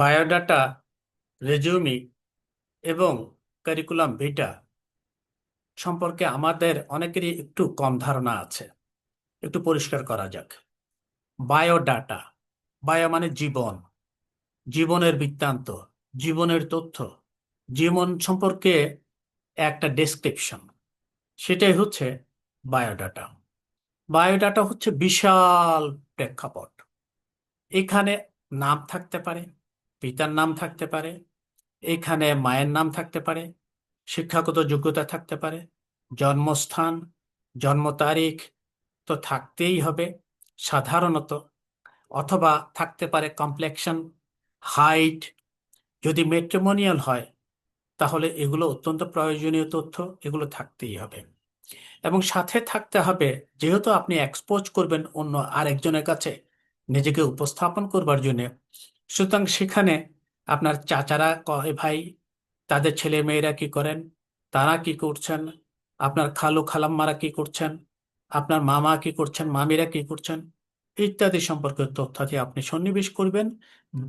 Biodata, resume এবং curriculum ভিটা সম্পর্কে আমাদের অনেকেরই একটু কম ধারণা আছে। একটু পরিষ্কার করা যাক। বায়োডাটা, বায়ো মানে জীবন, জীবনের বৃত্তান্ত, জীবনের তথ্য, জীবন সম্পর্কে একটা ডেসক্রিপশন, সেটাই হচ্ছে বায়োডাটা। বায়োডাটা হচ্ছে বিশাল প্রেক্ষাপট। এখানে নাম থাকতে পারে, পিতার নাম থাকতে পারে, এখানে মায়ের নাম থাকতে পারে, শিক্ষাগত যোগ্যতা থাকতে পারে, জন্মস্থান, জন্ম তারিখ তো থাকতেই হবে সাধারণত, অথবা থাকতে পারে কমপ্লেকশন, হাইট। যদি ম্যাট্রিমোনিয়াল হয় তাহলে এগুলো অত্যন্ত প্রয়োজনীয় তথ্য, এগুলো থাকতেই হবে। এবং সাথে থাকতে হবে, যেহেতু আপনি এক্সপোজ করবেন অন্য আরেকজনের কাছে নিজেকে উপস্থাপন করবার জন্য, সুতরাং সেখানে আপনার চাচারা কয় ভাই, তাদের ছেলে মেয়েরা কি করেন, তারা কি করছেন, আপনার খালু খালাম্মারা কি করছেন, আপনার মামা কি করছেন, মামিরা কি করছেন, ইত্যাদি সম্পর্কে তথ্যাদি আপনি সন্নিবেশ করবেন।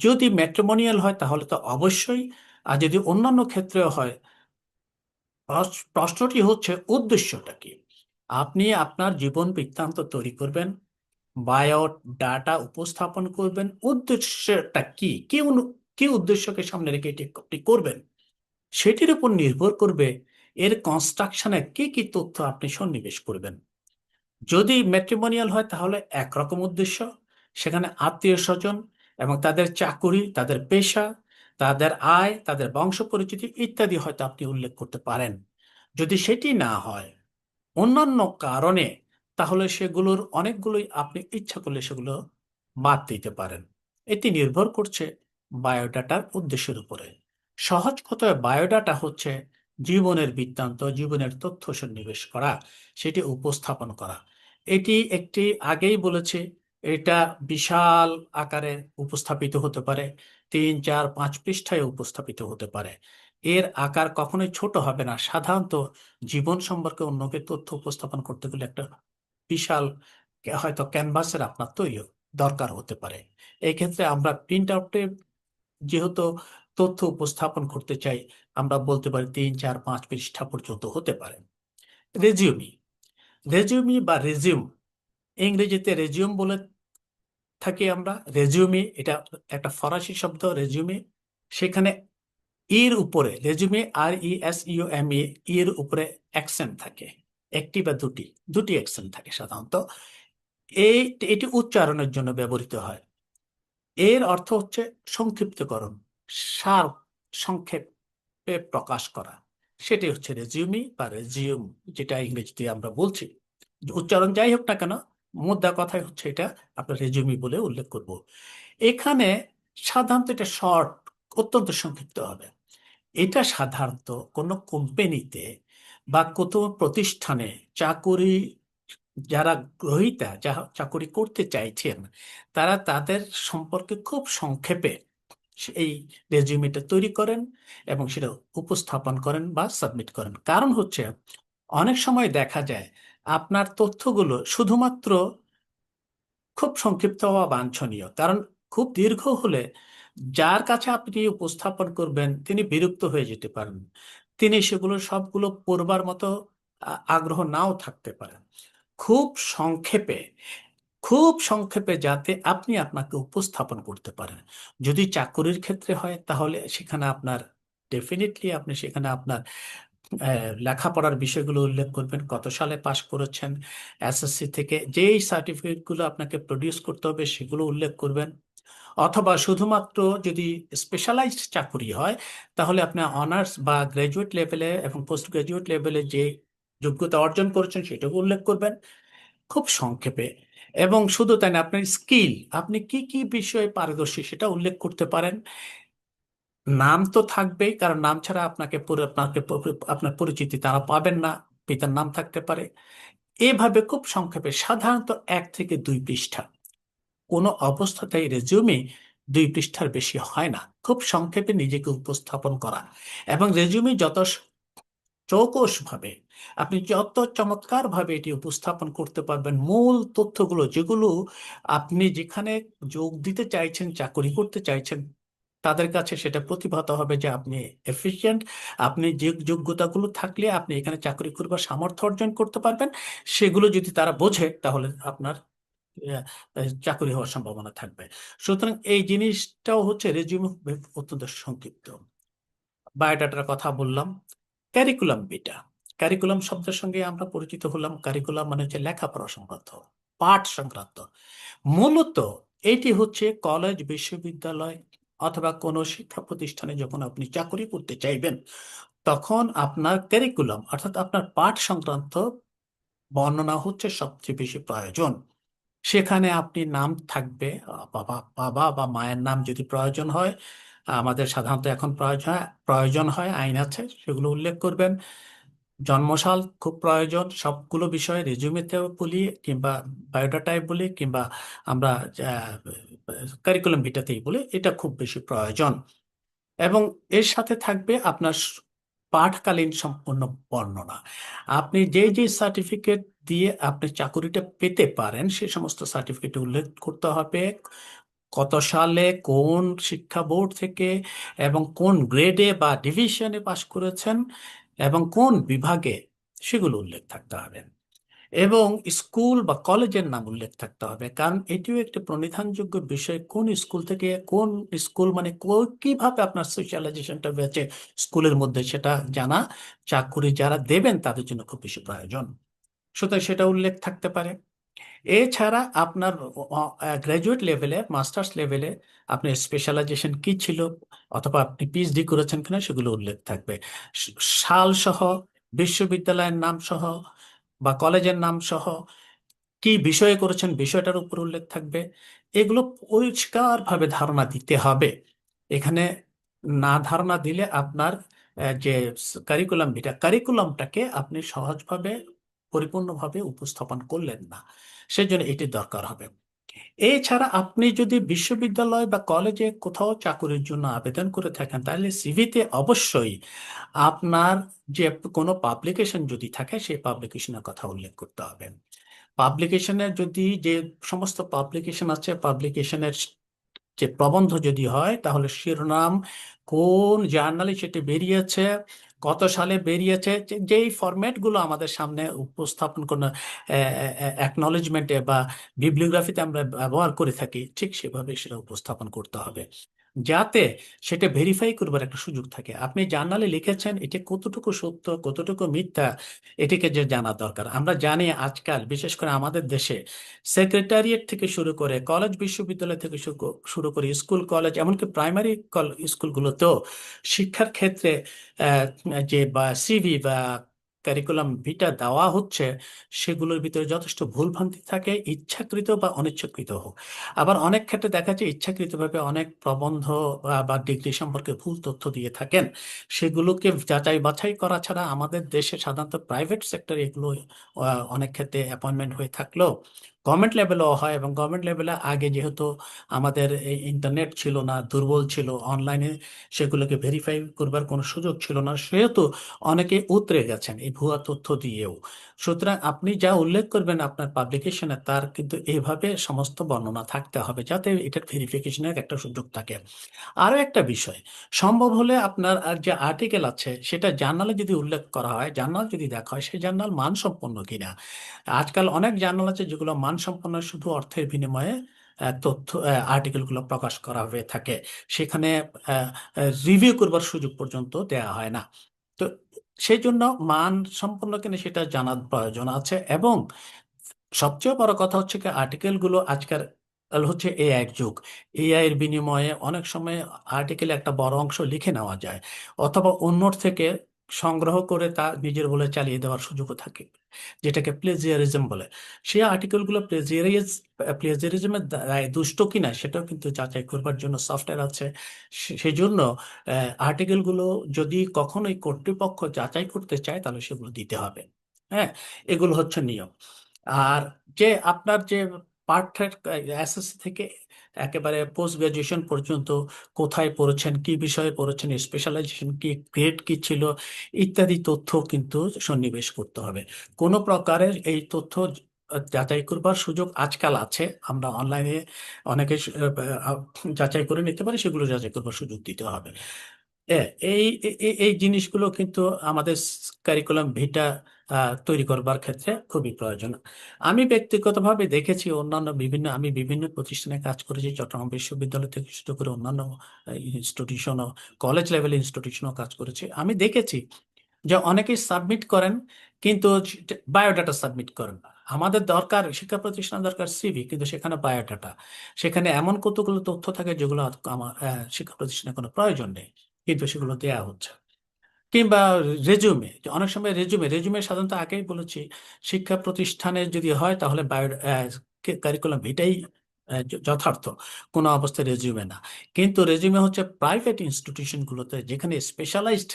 যদি ম্যাট্রিমোনিয়াল হয় তাহলে তো অবশ্যই, আর যদি অন্যান্য ক্ষেত্রেও হয়, প্রশ্নটি হচ্ছে উদ্দেশ্যটা কি। আপনি আপনার জীবন বৃত্তান্ত তৈরি করবেন, বায়ো ডাটা উপস্থাপন করবেন, উদ্দেশ্যটা কি, কি উদ্দেশ্যকে সামনে রেখে এটি আপনি করবেন, সেটির উপর নির্ভর করবে এর কনস্ট্রাকশনে কি কি তথ্য আপনি সন্নিবেশ করবেন। যদি ম্যাট্রিমোনিয়াল হয় তাহলে একরকম উদ্দেশ্য, সেখানে আত্মীয় স্বজন এবং তাদের চাকুরি, তাদের পেশা, তাদের আয়, তাদের বংশ পরিচিতি ইত্যাদি হয়তো আপনি উল্লেখ করতে পারেন। যদি সেটি না হয় অন্যান্য কারণে, তাহলে সেগুলোর অনেকগুলোই আপনি ইচ্ছা করলে সেগুলো বাদ দিতে পারেন। এটি নির্ভর করছে বায়োডাটার উদ্দেশ্যের উপরে। সহজ কথায় বায়োডাটা হচ্ছে জীবনের বৃত্তান্ত, জীবনের তথ্য সন্নিবেশ করা, সেটি উপস্থাপন করা। এটি একটি, আগেই বলেছি, এটা বিশাল আকারে উপস্থাপিত হতে পারে, 3, 4, 5 পৃষ্ঠায় উপস্থাপিত হতে পারে। এর আকার কখনোই ছোট হবে না। সাধারণত জীবন সম্পর্কে অন্যকে তথ্য উপস্থাপন করতে গেলে একটা বিশাল হয়তো ক্যানভাসের আপনার তৈরি দরকার হতে পারে। এই ক্ষেত্রে আমরা প্রিন্ট আউটে যেহেতু তথ্য উপস্থাপন করতে চাই, আমরা বলতে পারি 3, 4, 5 পৃষ্ঠা পর্যন্ত হতে পারে। রেজিউমি, রেজিউমি বা রেজিউম, ইংরেজিতে রেজিউম বলে থাকি আমরা। রেজিউমি এটা একটা ফরাসি শব্দ, রেজিউমি। সেখানে এর উপরে, রেজিউমে RESUME, এর উপরে অ্যাকসেন্ট থাকে, একটি বা দুটি, দুটি অ্যাকসেন্ট থাকে সাধারণত। এই, এটি উচ্চারণের জন্য ব্যবহৃত হয়। এর অর্থ হচ্ছে সংক্ষিপ্তকরণ, সার, সংক্ষেপে প্রকাশ করা। সেটি হচ্ছে রেজিউমি বা রেজিউম, যেটা ইংরেজিতে আমরা বলছি। উচ্চারণ যাই হোক না কেন, মোদ্দা কথাই হচ্ছে এটা আমরা রেজিউমি বলে উল্লেখ করব। এখানে সাধারণত এটা শর্ট, অত্যন্ত সংক্ষিপ্ত হবে। এটা সাধারণত কোনো কোম্পানিতে বা কোনো প্রতিষ্ঠানে চাকুরি, যারা গ্রহীতা, যা চাকুরি করতে চাইছেন, তারা তাদের সম্পর্কে খুব সংক্ষেপে এই রেজিউমিটা তৈরি করেন এবং সেটা উপস্থাপন করেন বা সাবমিট করেন। কারণ হচ্ছে অনেক সময় দেখা যায় আপনার তথ্যগুলো শুধুমাত্র খুব সংক্ষিপ্ত হওয়া বাঞ্ছনীয়, কারণ খুব দীর্ঘ হলে যার কাছে আপনি উপস্থাপন করবেন তিনি বিরক্ত হয়ে যেতে পারেন, তিনি সেগুলো সবগুলো পড়বার মতো আগ্রহ নাও থাকতে পারেন। খুব সংক্ষেপে, খুব সংক্ষেপে যাতে আপনি আপনাকে উপস্থাপন করতে পারেন। যদি চাকরির ক্ষেত্রে হয় তাহলে সেখানে আপনার ডেফিনেটলি আপনি সেখানে আপনার লেখাপড়ার বিষয়গুলো উল্লেখ করবেন, কত সালে পাশ করেছেন, এসএসসি থেকে যেই সার্টিফিকেটগুলো আপনাকে প্রডিউস করতে হবে সেগুলো উল্লেখ করবেন। অথবা শুধুমাত্র যদি স্পেশালাইজড চাকরি হয় তাহলে আপনি অনার্স বা গ্র্যাজুয়েট লেভেলে এবং পোস্ট গ্রাজুয়েট লেভেলে যে যোগ্যতা অর্জন করেছেন সেটাকে উল্লেখ করবেন খুব সংক্ষেপে। এবং শুধু তাই না, আপনার স্কিল, আপনি কি কি বিষয়ে পারদর্শী সেটা উল্লেখ করতে পারেন। নাম তো থাকবেই, কারণ নাম ছাড়া আপনার পরিচিতি তারা পাবেন না। পিতার নাম থাকতে পারে। এভাবে খুব সংক্ষেপে, সাধারণত 1 থেকে 2 পৃষ্ঠা, কোনো অবস্থাতেই রেজিউমে 2 পৃষ্ঠার বেশি হয় না। খুব সংক্ষেপে নিজেকে উপস্থাপন করা, এবং রেজিউমে যত চৌকস ভাবে, আপনি যত চমৎকার ভাবে এটি উপস্থাপন করতে পারবেন, মূল তথ্যগুলো যেগুলো আপনি যেখানে যোগ দিতে চাইছেন, চাকরি করতে চাইছেন, তাদের কাছে সেটা প্রতিভাত হবে যে আপনি এফিশিয়েন্ট, আপনি যে যোগ্যতাগুলো থাকলে আপনি এখানে চাকরি করবার সামর্থ্য অর্জন করতে পারবেন, সেগুলো যদি তারা বোঝে তাহলে আপনার চাকরি হওয়ার সম্ভাবনা থাকবে। সুতরাং এই জিনিসটাও হচ্ছে রেজিউমে অত্যন্ত সংক্ষিপ্ত। বায়োডাটার কথা বললাম। ক্যারিকুলাম বিটা, ক্যারিকুলাম শব্দের সঙ্গে আমরা পরিচিত হলাম। ক্যারিকুলাম মানে হচ্ছে লেখাপড়া সংক্রান্ত, পাঠ সংক্রান্ত। মূলত এটি হচ্ছে কলেজ, বিশ্ববিদ্যালয় অথবা কোনো শিক্ষা প্রতিষ্ঠানে যখন আপনি চাকরি করতে চাইবেন, তখন আপনার ক্যারিকুলাম অর্থাৎ আপনার পাঠ সংক্রান্ত বর্ণনা হচ্ছে সবচেয়ে বেশি প্রয়োজন। সেখানে আপনি নাম থাকবে, বাবা বাবা বা মায়ের নাম যদি প্রয়োজন হয়, আমাদের সাধারণত এখন প্রয়োজন প্রয়োজন হয়, আইন আছে, সেগুলো উল্লেখ করবেন। জন্মসাল খুব প্রয়োজন, সবগুলো বিষয়ে রেজুমেতেও বলি কিংবা বায়োডাটায় বলি কিংবা আমরা কারিকুলাম ভিটাতেই বলি, এটা খুব বেশি প্রয়োজন। এবং এর সাথে থাকবে আপনার পাঠকালীন সম্পূর্ণ বর্ণনা। আপনি যে যে সার্টিফিকেট দিয়ে আপনি চাকুরিটা পেতে পারেন সে সমস্ত সার্টিফিকেট উল্লেখ করতে হবে। কত সালে কোন শিক্ষা বোর্ড থেকে এবং কোন গ্রেডে বা ডিভিশনে পাশ করেছেন এবং কোন বিভাগে, সেগুলো উল্লেখ থাকতে হবে। এবং স্কুল বা কলেজের নাম উল্লেখ থাকতে হবে, কারণ এটিও একটি প্রণিধানযোগ্য বিষয়। কোন স্কুল থেকে, কোন স্কুল মানে কিভাবে আপনার সোশ্যালাইজেশনটা হয়েছে স্কুলের মধ্যে, সেটা জানা চাকুরি যারা দেবেন তাদের জন্য খুব বেশি প্রয়োজন। সুতরাং সেটা উল্লেখ থাকতে পারে। এছাড়া আপনার গ্র্যাজুয়েট লেভেলে, মাস্টার্স লেভেলে আপনার স্পেশালাইজেশন কি ছিল অথবা আপনি পিএইচডি করেছেন কিনা সেগুলো উল্লেখ থাকবে। সাল সহ, বিশ্ববিদ্যালয়ের নাম সহ বা কলেজের নাম সহ, কি বিষয়ে করেছেন বিষয়টার উপর উল্লেখ থাকবে। এগুলো পরিষ্কারভাবে ধারণা দিতে হবে। এখানে না ধারণা দিলে আপনার যে কারিকুলাম ভিটা, কারিকুলামটাকে আপনি সহজভাবে পরিপূর্ণভাবে উপস্থাপন করলেন না। সেজন্য এটি দরকার হবে। এছাড়া আপনি যদি বিশ্ববিদ্যালয় বা কলেজে কোথাও চাকরির জন্য আবেদন করে থাকেন, তাহলে সিভিতে অবশ্যই আপনার যে কোনো পাবলিকেশন যদি থাকে সেই পাবলিকেশনের কথা উল্লেখ করতে হবে। পাবলিকেশনের যদি যে সমস্ত পাবলিকেশন আছে, পাবলিকেশনের যে প্রবন্ধ যদি হয় তাহলে শিরোনাম, কোন জার্নালে সেটি বেরিয়েছে, কত সালে বেরিয়েছে, যেই ফরম্যাটগুলো আমাদের সামনে উপস্থাপন কোনো অ্যাকনলেজমেন্টে বা বিবলিওগ্রাফিতে আমরা ব্যবহার করে থাকি, ঠিক সেভাবে সেটা উপস্থাপন করতে হবে, যাতে সেটা ভেরিফাই করবার একটা সুযোগ থাকে। আপনি জার্নালে লিখেছেন, এটা কতটুকু সত্য কতটুকু মিথ্যা, এটিকে যে জানা দরকার। আমরা জানি আজকাল বিশেষ করে আমাদের দেশে সেক্রেটারিয়েট থেকে শুরু করে কলেজ বিশ্ববিদ্যালয় থেকে শুরু করে স্কুল কলেজ এমনকি প্রাইমারি স্কুলগুলোতেও শিক্ষার ক্ষেত্রে আহ, যে বা সিভি বা কারিকুলাম ভিটা দেওয়া হচ্ছে, সেগুলোর ভিতরে যথেষ্ট ভুলভ্রান্তি থাকে, ইচ্ছাকৃত বা অনিচ্ছাকৃত হোক। আবার অনেক ক্ষেত্রে দেখা যায় ইচ্ছাকৃতভাবে অনেক প্রবন্ধ বা ডিগ্রি সম্পর্কে ভুল তথ্য দিয়ে থাকেন। সেগুলোকে যাচাই বাছাই করা ছাড়া আমাদের দেশে সাধারণত প্রাইভেট সেক্টরে এগুলো অনেক ক্ষেত্রে অ্যাপয়েন্টমেন্ট হয়ে থাকলেও গভর্নমেন্ট লেভেলেও হয়। এবং গভর্নমেন্ট লেভেলে আগে যেহেতু আমাদের এই ইন্টারনেট ছিল না, দুর্বল ছিল, অনলাইনে সেগুলোকে ভেরিফাই করবার কোনো সুযোগ ছিল না, সেহেতু অনেকে উতরে গেছেন এই ভুয়া তথ্য দিয়েও। সুতরাং আপনি যা উল্লেখ করবেন আপনার পাবলিকেশনে, তার কিন্তু এইভাবে সমস্ত বর্ণনা থাকতে হবে যাতে এটার ভেরিফিকেশনের একটা সুযোগ থাকে। আরও একটা বিষয়, সম্ভব হলে আপনার আর যে আর্টিকেল আছে সেটা জার্নালে যদি উল্লেখ করা হয়, জার্নাল যদি দেখা হয় সেই জার্নাল মানসম্পন্ন কিনা। আজকাল অনেক জার্নাল আছে যেগুলো মানসম্পন্ন, শুধু অর্থের বিনিময়ে তথ্য আর্টিকেলগুলো প্রকাশ করা হয়ে থাকে, সেখানে রিভিউ করবার সুযোগ পর্যন্ত দেয়া হয় না। তো সেই জন্য মান সম্পন্ন কিনা সেটা জানার প্রয়োজন আছে। এবং সবচেয়ে বড় কথা হচ্ছে কি, আর্টিকেলগুলো আজকাল হচ্ছে এআই এর যুগ। এআই এর বিনিময়ে অনেক সময় আর্টিকেলে একটা বড় অংশ লিখে নেওয়া যায় অথবা অন্যর থেকে সংগ্রহ করে তা নিজের বলে চালিয়ে দেওয়ার সুযোগও থাকে, যেটাকে প্লেজিয়ারিজম বলে। সেই আর্টিকেলগুলো প্লেজিয়ারিজমের দায় দুষ্ট কিনা সেটাও কিন্তু যাচাই করবার জন্য সফটওয়্যার আছে। সেই জন্য আর্টিকেলগুলো যদি কখনোই কর্তৃপক্ষ যাচাই করতে চায় তাহলে সেগুলো দিতে হবে। হ্যাঁ, এগুলো হচ্ছে নিয়ম। আর যে আপনার যে পাঠের এসএসসি থেকে একেবারে পোস্ট গ্রাজুয়েশন পর্যন্ত কোথায় পড়েছেন, কি বিষয়ে পড়েছেন, স্পেশালাইজেশন কি, গ্রেড কি ছিল, ইত্যাদি তথ্য কিন্তু সন্নিবেশ করতে হবে। কোনো প্রকারের এই তথ্য যাচাই করবার সুযোগ আজকাল আছে। আমরা অনলাইনে অনেকে যাচাই করে নিতে পারি, সেগুলো যাচাই করবার সুযোগ দিতে হবে। এই জিনিসগুলো কিন্তু আমাদের কারিকুলাম ভিটা তৈরি করবার ক্ষেত্রে খুবই প্রয়োজন। আমি ব্যক্তিগতভাবে দেখেছি আমি বিভিন্ন প্রতিষ্ঠানে কাজ করেছি, চট্টগ্রাম বিশ্ববিদ্যালয় থেকে শুরু করে অন্যান্য ইনস্টিটিউশনও, কলেজ লেভেল ইনস্টিটিউশনও কাজ করেছি। আমি দেখেছি যে অনেকেই সাবমিট করেন কিন্তু বায়োডাটা সাবমিট করেন না। আমাদের দরকার, শিক্ষা প্রতিষ্ঠান দরকার সিভি, কিন্তু সেখানে বায়োডাটা, সেখানে এমন কতগুলো তথ্য থাকে যেগুলো আমার শিক্ষা প্রতিষ্ঠানে কোনো প্রয়োজন নেই, কিন্তু সেগুলো দেয়া হচ্ছে। কিংবা রেজুমে, অনেক সময় রেজুমে সাধারণত আগেই বলেছি, শিক্ষা প্রতিষ্ঠানে যদি হয় তাহলে কারিকুলাম এটাই যথার্থ, কোনো অবস্থায় রেজিউমে না। কিন্তু রেজিউমে হচ্ছে প্রাইভেট ইনস্টিটিউশনগুলোতে, যেখানে স্পেশালাইজড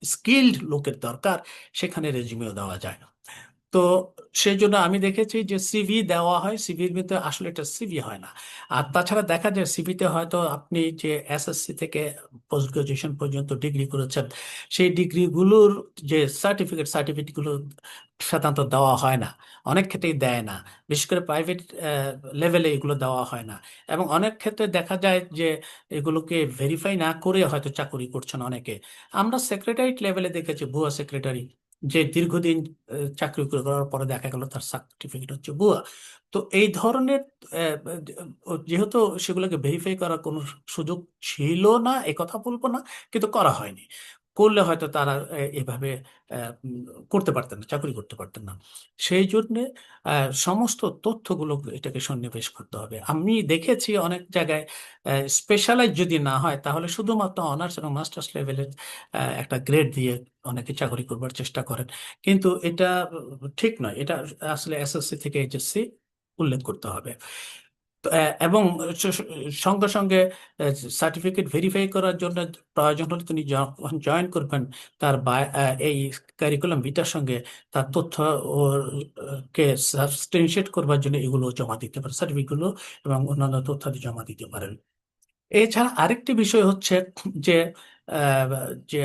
স্কিল্ড লোকের দরকার, সেখানে রেজিউমেও দেওয়া যায়। তো সেই জন্য আমি দেখেছি যে সিভি দেওয়া হয়, সিভির ভিতরে আসলে এটা সিভি হয় না। আর তাছাড়া দেখা যায় সিভিতে হয়তো আপনি যে এসএসসি থেকে পোস্ট গ্রাজুয়েশন পর্যন্ত ডিগ্রি করেছেন, সেই ডিগ্রিগুলোর যে সার্টিফিকেটগুলো সাধারণত দেওয়া হয় না, অনেক ক্ষেত্রেই দেয় না। বিশেষ করে প্রাইভেট লেভেলে এগুলো দেওয়া হয় না। এবং অনেক ক্ষেত্রে দেখা যায় যে এগুলোকে ভেরিফাই না করে হয়তো চাকরি করছেন অনেকে। আমরা সেক্রেটারিট লেভেলে দেখেছি ভুয়া সেক্রেটারি, যে দীর্ঘদিন চাকরি করার পরে দেখা গেল তার সার্টিফিকেট হচ্ছে ভুয়া। তো এই ধরনের যেহেতু সেগুলোকে ভেরিফাই করার কোনো সুযোগ ছিল না, এ কথা বলবো না, কিন্তু করা হয়নি। করলে হয়তো তারা এভাবে করতে পারতেন না, চাকরি করতে পারতেন না। সেই জন্য সমস্ত তথ্যগুলো এটাকে সন্নিবেশ করতে হবে। আমি দেখেছি অনেক জায়গায় স্পেশালাইজ যদি না হয়, তাহলে শুধুমাত্র অনার্স এবং মাস্টার্স লেভেলের একটা গ্রেড দিয়ে অনেকে চাকরি করবার চেষ্টা করেন। কিন্তু এটা ঠিক নয়। এটা আসলে এসএসসি থেকে এইচএসসি উল্লেখ করতে হবে। তো, এবং সঙ্গে সঙ্গে সার্টিফিকেট ভেরিফাই করার জন্য প্রয়োজন হলে তিনি যখন জয়েন করবেন, তার এই কারিকুলাম ভিটার সঙ্গে তার তথ্য ওর কে সাবস্টেনশিয়েট করবার জন্য এগুলো জমা দিতে পারেন, সার্টিফিকেটগুলো এবং অন্যান্য তথ্যাদি জমা দিতে পারেন। এছাড়া আরেকটি বিষয় হচ্ছে যে আহ, যে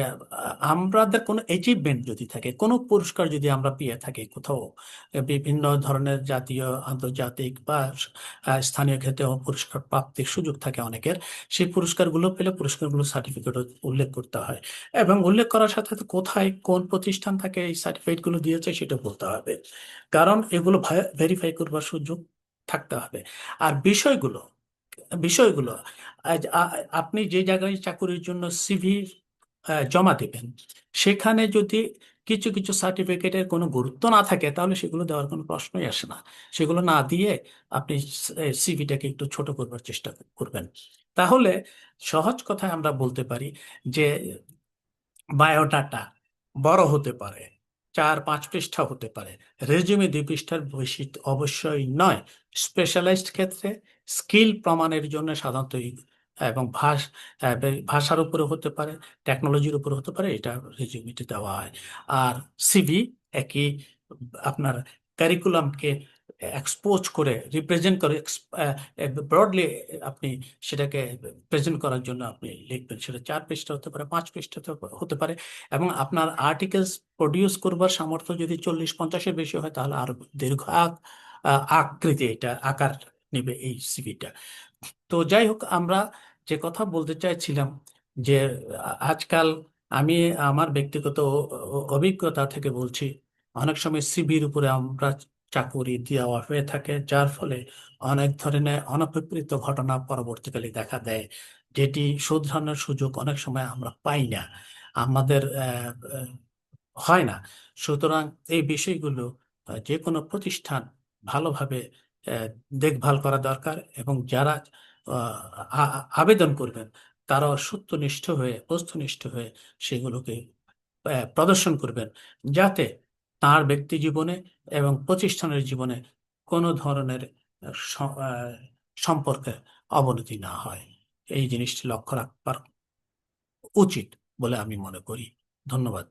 আমাদের কোনো অ্যাচিভমেন্ট যদি থাকে, কোনো পুরস্কার যদি আমরা পেয়ে থাকি কোথাও, বিভিন্ন ধরনের জাতীয়, আন্তর্জাতিক বা স্থানীয় ক্ষেত্রেও পুরস্কার প্রাপ্তির সুযোগ থাকে অনেকের, সেই পুরস্কারগুলো পেলে পুরস্কারগুলো সার্টিফিকেট উল্লেখ করতে হয়। এবং উল্লেখ করার সাথে সাথে কোথায় কোন প্রতিষ্ঠান থাকে এই সার্টিফিকেটগুলো দিয়েছে সেটা বলতে হবে, কারণ এগুলো ভেরিফাই করবার সুযোগ থাকতে হবে। আর বিষয়গুলো বিষয়গুলো আপনি যে জায়গায় চাকরির জন্য সিভি জমা দেবেন, সেখানে যদি কিছু কিছু সার্টিফিকেটের কোনো গুরুত্ব না থাকে, তাহলে সেগুলো দেওয়ার কোনো প্রশ্নই আসে না। সেগুলো না দিয়ে আপনি সিভিটাকে একটু ছোট করবার চেষ্টা করবেন। তাহলে সহজ কথায় আমরা বলতে পারি যে বায়োডাটা বড় হতে পারে, 4-5 পৃষ্ঠা হতে পারে, রেজিউমে 2 পৃষ্ঠার বেশি অবশ্যই নয়। স্পেশালাইজড ক্ষেত্রে স্কিল প্রমাণের জন্য সাধারণত এবং ভাষার উপরে হতে পারে, টেকনোলজির উপরে হতে পারে, এটা রেজিউমেতে দেওয়া হয়। আর সিভি একই, আপনার কারিকুলামকে এক্সপোজ করে, রিপ্রেজেন্ট করে, ব্রডলি আপনি সেটাকে প্রেজেন্ট করার জন্য আপনি লিখবেন। সেটা 4 পৃষ্ঠা হতে পারে, 5 পৃষ্ঠা হতে পারে। এবং আপনার আর্টিকেলস প্রডিউস করবার সামর্থ্য যদি 40-50-এর বেশি হয়, তাহলে আরো দীর্ঘ আকৃতি, এটা আকার নেবে এই সিভিটা। তো যাই হোক, আমরা যে কথা বলতে চাইছিলাম যে আজকাল আমি আমার ব্যক্তিগত অভিজ্ঞতা থেকে বলছি, অনেক সময় সিভির উপরে আমরা চাকুরি দেওয়া হয়ে থাকে, যার ফলে অনেক ধরনের অনভিপ্রেত ঘটনা পরবর্তীকালে দেখা দেয়, যেটি শোধরানোর সুযোগ অনেক সময় আমরা পাই না, আমাদের হয় না। সুতরাং এই বিষয়গুলো যে কোনো প্রতিষ্ঠান ভালোভাবে আহ, দেখভাল করা দরকার। এবং যারা আবেদন করবেন, তারা সত্যনিষ্ঠ হয়ে, বস্তুনিষ্ঠ হয়ে সেগুলোকে প্রদর্শন করবেন, যাতে তার ব্যক্তি জীবনে এবং প্রতিষ্ঠানের জীবনে কোনো ধরনের সম্পর্কে অবনতি না হয়। এই জিনিসটি লক্ষ্য রাখবার উচিত বলে আমি মনে করি। ধন্যবাদ।